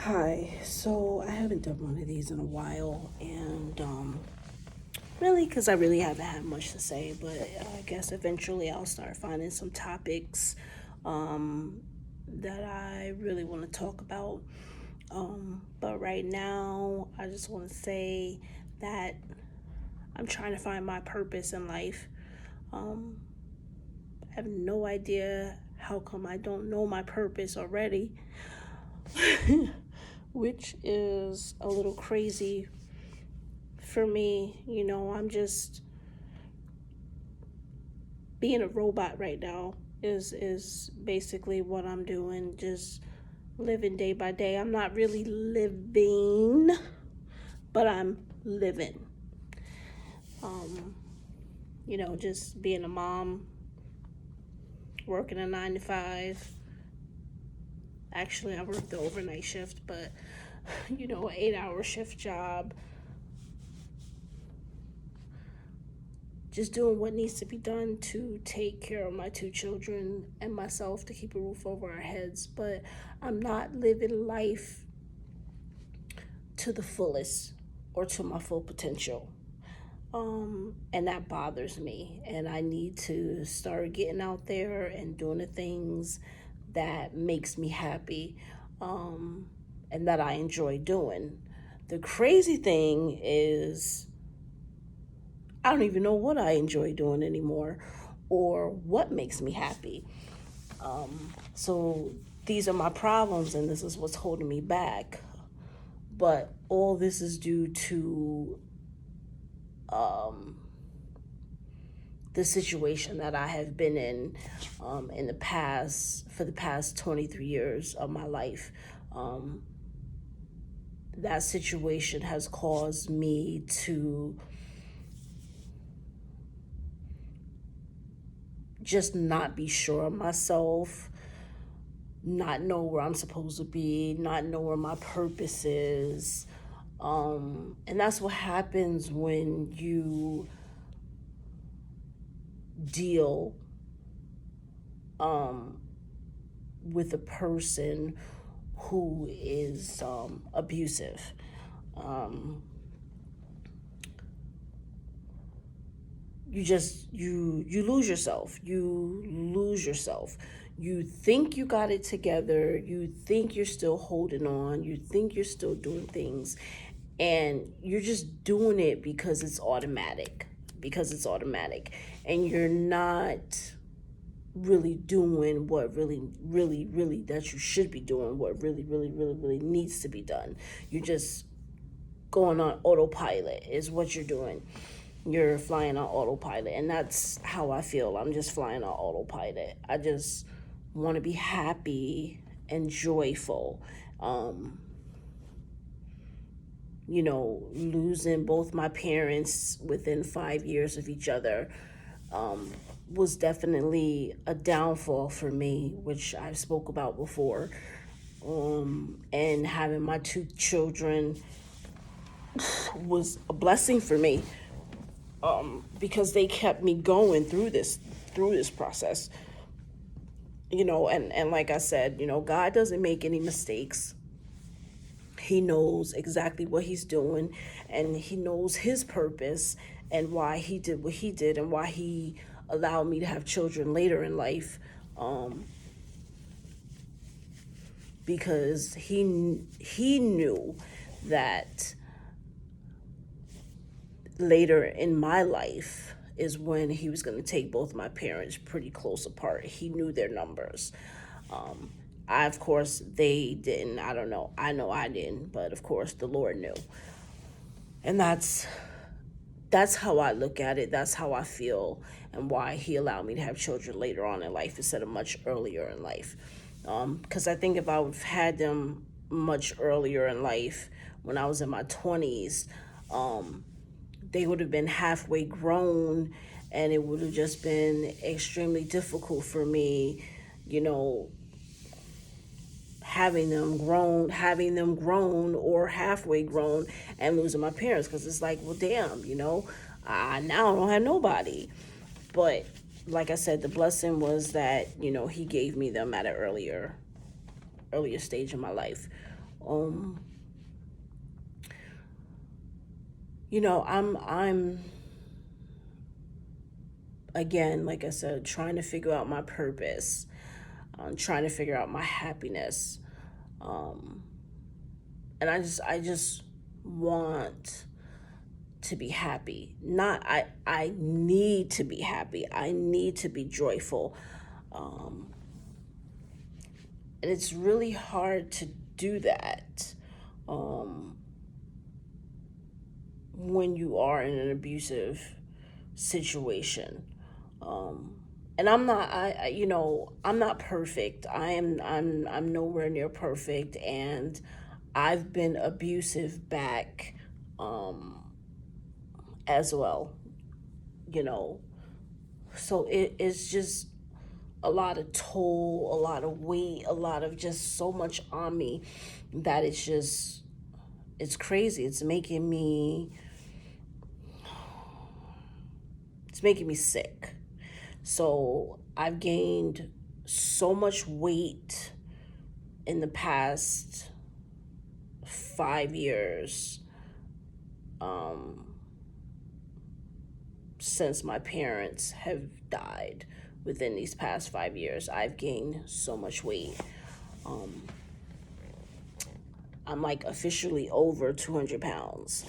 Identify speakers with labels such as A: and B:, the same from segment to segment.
A: Hi, so I haven't done one of these in a while, and really, because I really haven't had much to say, but I guess eventually I'll start finding some topics um, that I really want to talk about. But right now, I just want to say that I'm trying to find my purpose in life. Um, I have no idea how come I don't know my purpose already, which is a little crazy for me. I'm just being a robot right now is basically what I'm doing, just living day by day. I'm not really living, but I'm living. Um, just being a mom, working a 9 to 5. Actually, I work the overnight shift, but an 8-hour shift job, just doing what needs to be done to take care of my 2 children and myself to keep a roof over our heads. But I'm not living life to the fullest or to my full potential. And that bothers me. And I need to start getting out there and doing the things that makes me happy, and that I enjoy doing. The crazy thing is I don't even know what I enjoy doing anymore or what makes me happy. So these are my problems, and this is what's holding me back. But all this is due to the situation that I have been in the past, for the past 23 years of my life. Um, that situation has caused me to just not be sure of myself, not know where I'm supposed to be, not know where my purpose is. And that's what happens when you deal um, with a person who is abusive. Um, you lose yourself. You lose yourself. You think you got it together. You think you're still holding on. You think you're still doing things, and you're just doing it because it's automatic. Because it's automatic, and you're not really doing what really that you should be doing, what really needs to be done. You're just going on autopilot is what you're doing. You're flying on autopilot, and that's how I feel. I'm just flying on autopilot. I just want to be happy and joyful. um Losing both my parents within 5 years of each other was definitely a downfall for me, which I've spoke about before. And having my 2 children was a blessing for me, because they kept me going through this process. And like I said, God doesn't make any mistakes. He knows exactly what he's doing, and he knows his purpose and why he did what he did and why he allowed me to have children later in life. Because he knew that later in my life is when he was going to take both my parents pretty close apart. He knew their numbers. I, of course, they didn't. I don't know. I know I didn't, but of course, the Lord knew. And that's how I look at it. That's how I feel, and why he allowed me to have children later on in life instead of much earlier in life. Because I think if I would have had them much earlier in life, when I was in my 20s, they would have been halfway grown, and it would have just been extremely difficult for me, you know, having them grown or halfway grown and losing my parents, because it's like, well, damn, I now don't have nobody. But like I said, the blessing was that he gave me them at an earlier stage in my life. Um, I'm again, like I said, trying to figure out my purpose. I'm trying to figure out my happiness. Um, and I just want to be happy. Not I need to be happy. I need to be joyful. Um, and it's really hard to do that um, when you are in an abusive situation. Um, and I'm not I'm not perfect. I'm nowhere near perfect, and I've been abusive back um, as well. You know, so it's just a lot of toll, a lot of weight, a lot of just so much on me that it's crazy. It's making me sick. So I've gained so much weight in the past 5 years, um, since my parents have died. Within these past 5 years, I've gained so much weight. Um, I'm like officially over 200 pounds.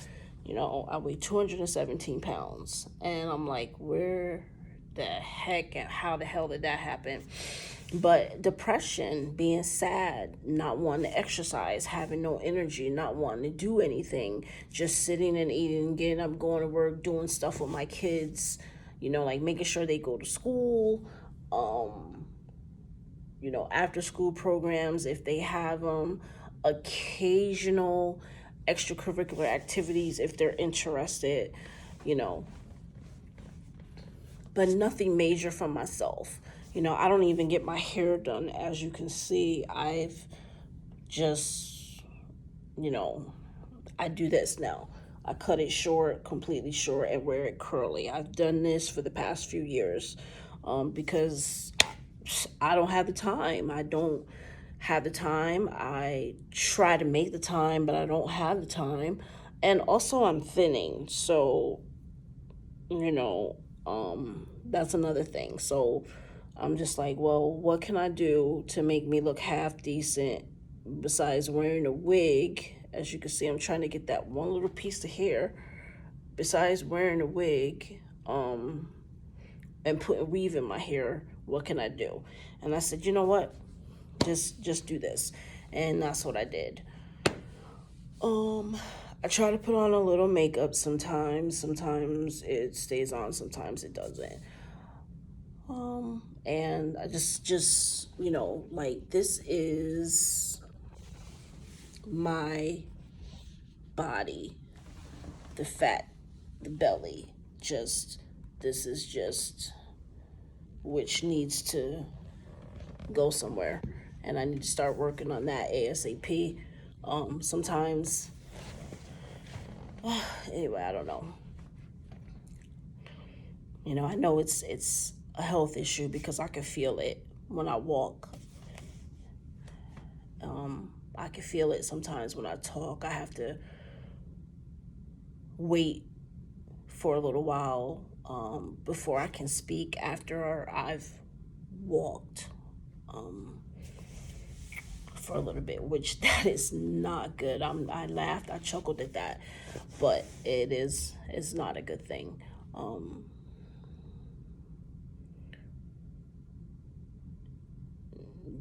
A: I weigh 217 pounds. And I'm like, where the heck and how the hell did that happen? But depression, being sad, not wanting to exercise, having no energy, not wanting to do anything, just sitting and eating, getting up, going to work, doing stuff with my kids, like making sure they go to school, um, after school programs if they have them, occasional extracurricular activities if they're interested, you know, but nothing major for myself. I don't even get my hair done. As you can see, I've just, you know, I do this now. I cut it short, completely short, and wear it curly. I've done this for the past few years because I don't have the time. I don't have the time. I try to make the time, but I don't have the time. And also, I'm thinning. So, you know, that's another thing. So, I'm just like, well, what can I do to make me look half decent besides wearing a wig? As you can see, I'm trying to get that one little piece of hair. Besides wearing a wig, and putting weave in my hair, what can I do? And I said, you know what? Just do this. And that's what I did. Um, I try to put on a little makeup sometimes. Sometimes it stays on, sometimes it doesn't. And I just like this is my body, the fat, the belly. Just this is just which needs to go somewhere, and I need to start working on that ASAP. Sometimes, anyway, I don't know. I know it's a health issue because I can feel it when I walk. I can feel it sometimes when I talk. I have to wait for a little while before I can speak after I've walked for a little bit, which that is not good. I laughed, I chuckled at that, but it's not a good thing. Um,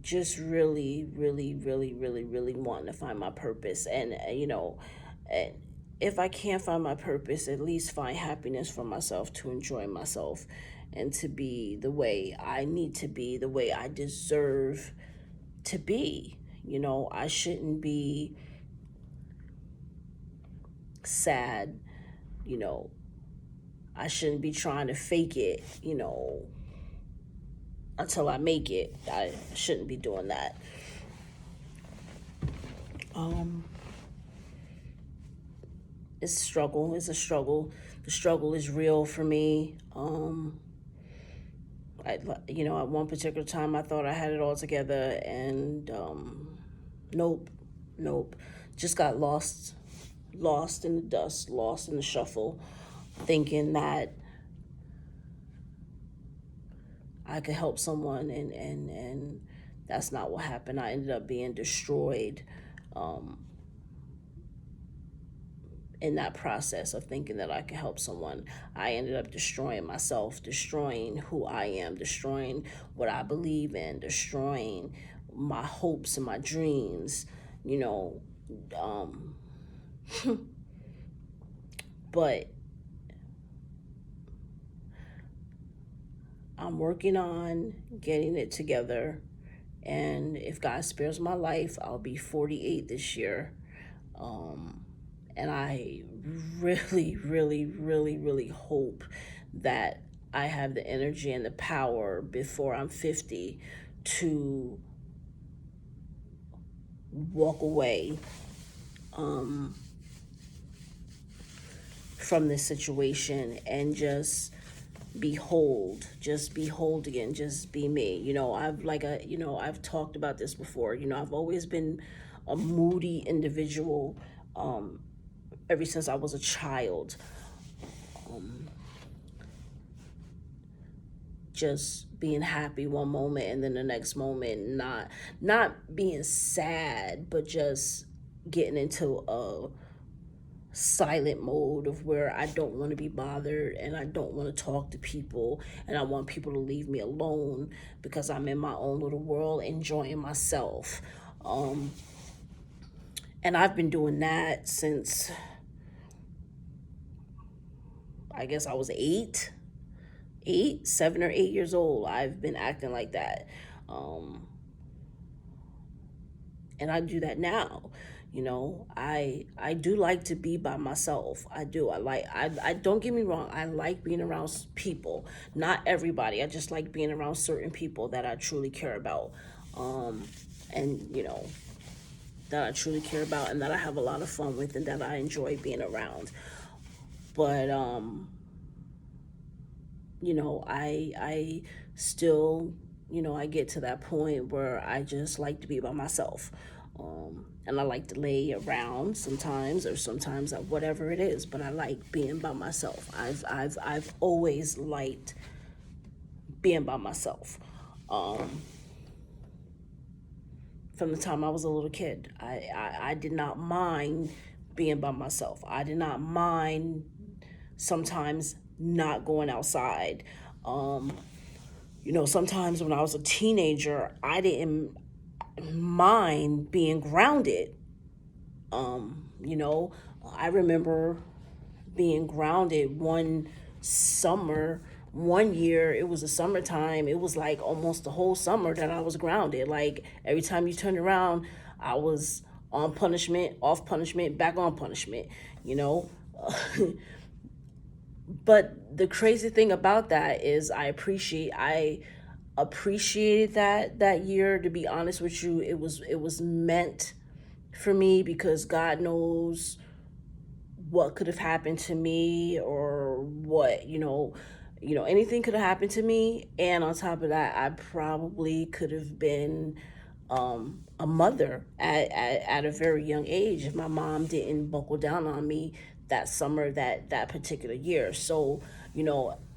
A: just really, really, really, really, really wanting to find my purpose. And, and if I can't find my purpose, at least find happiness for myself, to enjoy myself and to be the way I need to be, the way I deserve to be. I shouldn't be sad, you know, I shouldn't be trying to fake it, until I make it. I shouldn't be doing that. Um, it's a struggle. It's a struggle. The struggle is real for me. At one particular time, I thought I had it all together, and nope, Nope. Just got lost in the dust, lost in the shuffle, thinking that I could help someone, and that's not what happened. I ended up being destroyed um, in that process of thinking that I could help someone. I ended up destroying myself, destroying who I am, destroying what I believe in, destroying my hopes and my dreams, you know. Um, but I'm working on getting it together. And if God spares my life, I'll be 48 this year. Um, and I really, really, really, really hope that I have the energy and the power before I'm 50 to walk away um, from this situation and just behold again, just be me. I've talked about this before. I've always been a moody individual um, ever since I was a child. Um, just being happy one moment and then the next moment not being sad, but just getting into a silent mode of where I don't want to be bothered and I don't want to talk to people and I want people to leave me alone because I'm in my own little world enjoying myself. Um, and I've been doing that since I guess I was 7 or 8 years old. I've been acting like that. Um, and I do that now. I do like to be by myself. I do. I don't get me wrong. I like being around people. Not everybody. I just like being around certain people that I truly care about. Um, and that I truly care about and that I have a lot of fun with and that I enjoy being around. But I still, I get to that point where I just like to be by myself. And I like to lay around sometimes, or sometimes whatever it is. But I like being by myself. I've always liked being by myself. Um, from the time I was a little kid, I did not mind being by myself. I did not mind sometimes not going outside. Um, sometimes when I was a teenager, I didn't mind being grounded. Um, you know, I remember being grounded one summer, one year. It was a summertime. It was like almost the whole summer that I was grounded. Like every time you turned around, I was on punishment, off punishment, back on punishment, you know. But the crazy thing about that is I appreciated that year. To be honest with you, it was meant for me because God knows what could have happened to me, or what, anything could have happened to me. And on top of that, I probably could have been a mother at a very young age if my mom didn't buckle down on me that summer, that particular year. So,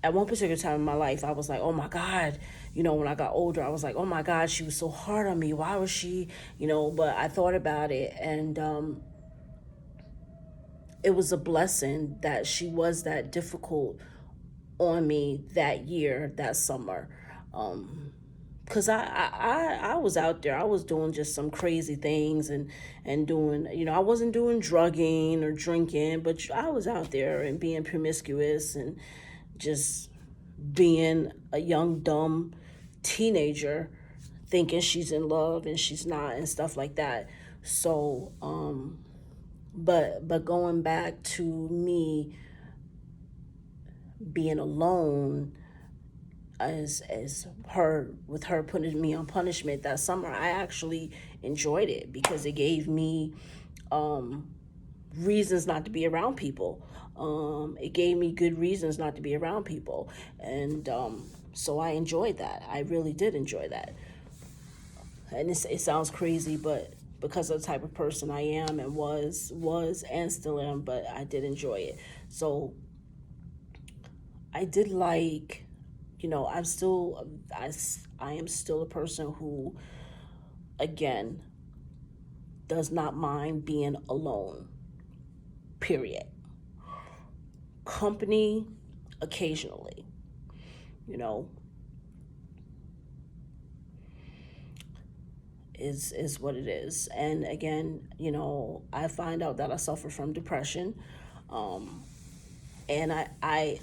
A: at one particular time in my life, I was like, oh my God, when I got older, I was like, oh my God, she was so hard on me. Why was she, but I thought about it, and it was a blessing that she was that difficult on me that year, that summer. Because I was out there. I was doing just some crazy things, and doing, I wasn't doing drugging or drinking, but I was out there and being promiscuous and just being a young, dumb teenager thinking she's in love and she's not and stuff like that. So, but going back to me being alone, as her with her putting me on punishment that summer, I actually enjoyed it because it gave me reasons not to be around people. It gave me good reasons not to be around people, and so I enjoyed that. I really did enjoy that. And it sounds crazy, but because of the type of person I am and was and still am, but I did enjoy it. So I did like, I am still a person who, again, does not mind being alone. Period. Company occasionally, you know, is what it is. And again, I find out that I suffer from depression. Um, and I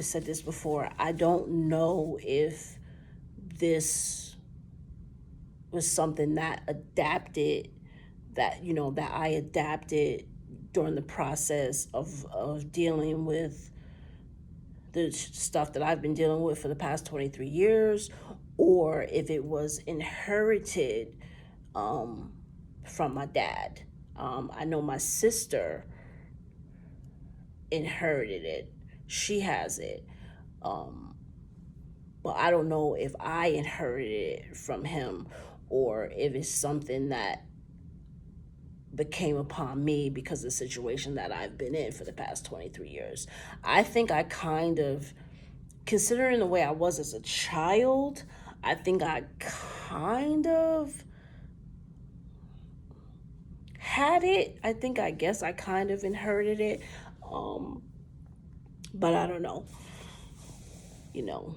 A: said this before, I don't know if this was something that I adapted during the process of dealing with the stuff that I've been dealing with for the past 23 years, or if it was inherited um, from my dad. I know my sister inherited it, she has it. Um, but I don't know if I inherited it from him or if it's something that became upon me because of the situation that I've been in for the past 23 years. I think I kind of, considering the way I was as a child, I think I kind of had it. I guess I kind of inherited it. Um, but I don't know. You know,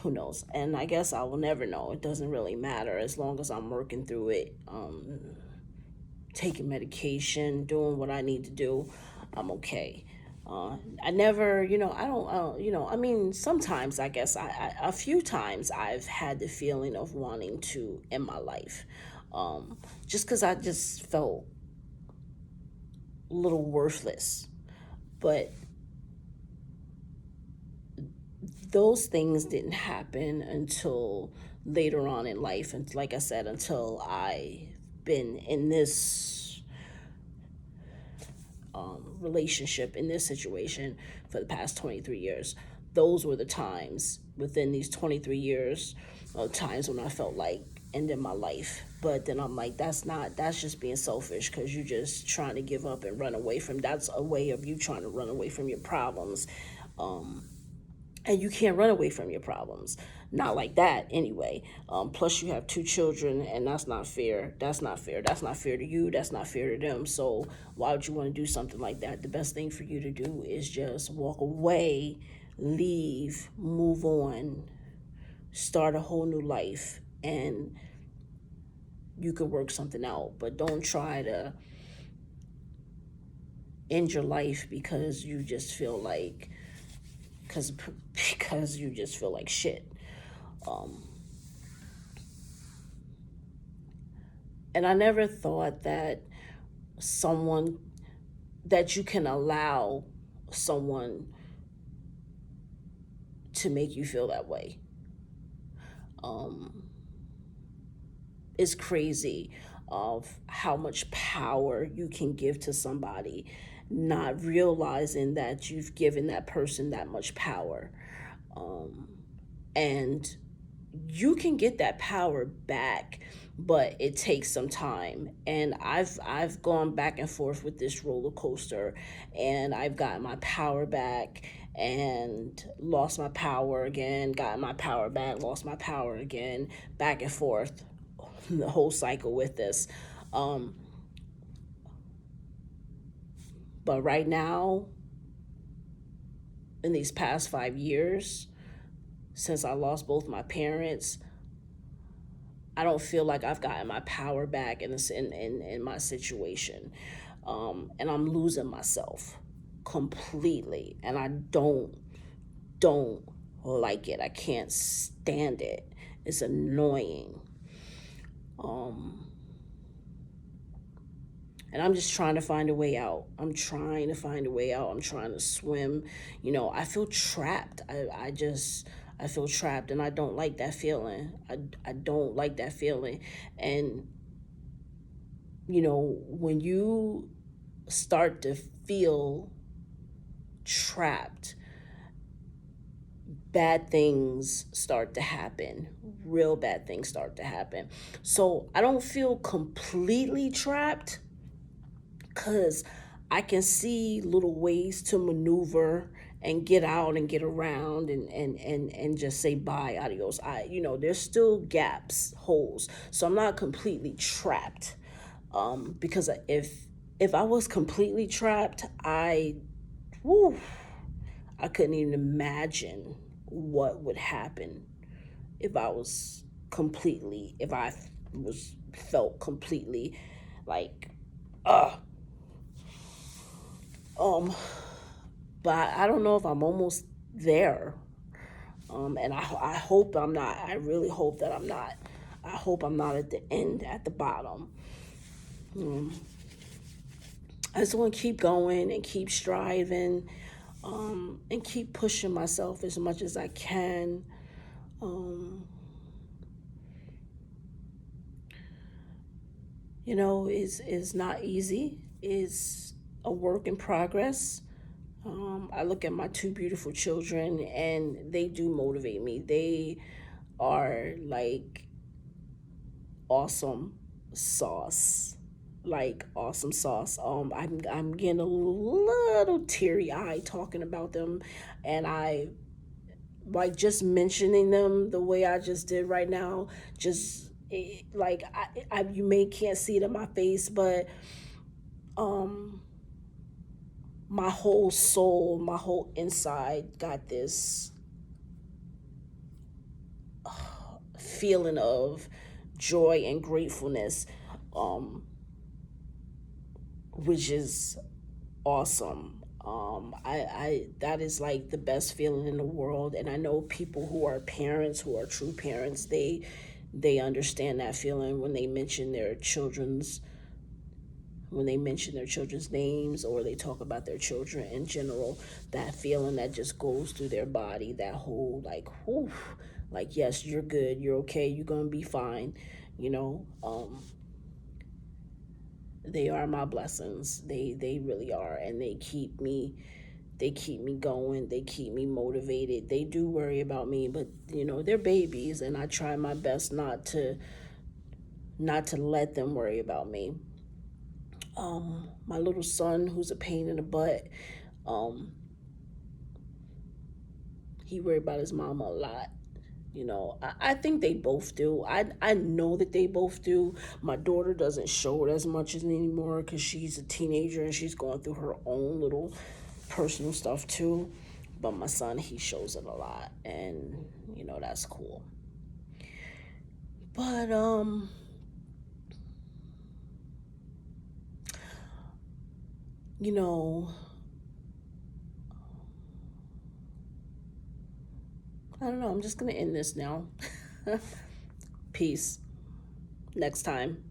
A: who knows? And I guess I will never know. It doesn't really matter as long as I'm working through it, taking medication, doing what I need to do. I'm okay. I never, I don't, I mean, sometimes I guess a few times I've had the feeling of wanting to end my life, just because I just felt a little worthless. But those things didn't happen until later on in life. And like I said, until I've been in this relationship, in this situation for the past 23 years. Those were the times within these 23 years of times when I felt like ending my life. But then I'm like, that's just being selfish because you're just trying to give up and run away from, that's a way of you trying to run away from your problems. Um, and you can't run away from your problems, not like that anyway. Plus you have two children, and that's not fair. That's not fair to you, that's not fair to them. So why would you want to do something like that? The best thing for you to do is just walk away, leave, move on, start a whole new life, and you could work something out. But don't try to end your life because you just feel like, because because you just feel like shit. Um, and I never thought that someone that you can allow someone to make you feel that way. Um, it's crazy of how much power you can give to somebody, not realizing that you've given that person that much power. Um, and you can get that power back, but it takes some time. And I've gone back and forth with this roller coaster, and I've gotten my power back and lost my power again, got my power back, lost my power again, back and forth, the whole cycle with this. um but right now, in these past 5 years, since I lost both my parents, I don't feel like I've gotten my power back in this in my situation. And I'm losing myself completely. And I don't like it. I can't stand it. It's annoying. Um and I'm just trying to find a way out. I'm trying to find a way out. I'm trying to swim. I feel trapped. I feel trapped, and I don't like that feeling. I don't like that feeling. And when you start to feel trapped, bad things start to happen. Real bad things start to happen. So I don't feel completely trapped because I can see little ways to maneuver and get out and get around and just say bye, adios. There's still gaps, holes. So I'm not completely trapped. Because if I was completely trapped, whew, I couldn't even imagine what would happen if I was if I was felt completely like, uh, um, but I don't know if I'm almost there. And I hope I'm not. I really hope that I'm not. I hope I'm not at the end, at the bottom. I just want to keep going and keep striving, and keep pushing myself as much as I can. Um, is not easy. It's a work in progress. I look at my two beautiful children, and they do motivate me. They are like awesome sauce, like awesome sauce. I'm getting a little teary eyed talking about them, and I like just mentioning them the way I just did right now. Just like you may can't see it in my face, but um, my whole soul, my whole inside got this feeling of joy and gratefulness, um, which is awesome. I that is like the best feeling in the world, and I know people who are parents, who are true parents, they understand that feeling when they mention their children's names, or they talk about their children in general. That feeling that just goes through their body, that whole like, whew, like, yes, you're good, you're okay, you're gonna be fine. You know, they are my blessings. They really are, and they keep me going. They keep me motivated. They do worry about me, but they're babies, and I try my best not to let them worry about me. My little son, who's a pain in the butt, um, he worry about his mama a lot. I think they both do. I know that they both do. My daughter doesn't show it as much as anymore because she's a teenager and she's going through her own little personal stuff too. But my son, he shows it a lot, and that's cool. But you know, I don't know. I'm just gonna end this now. Peace. Next time.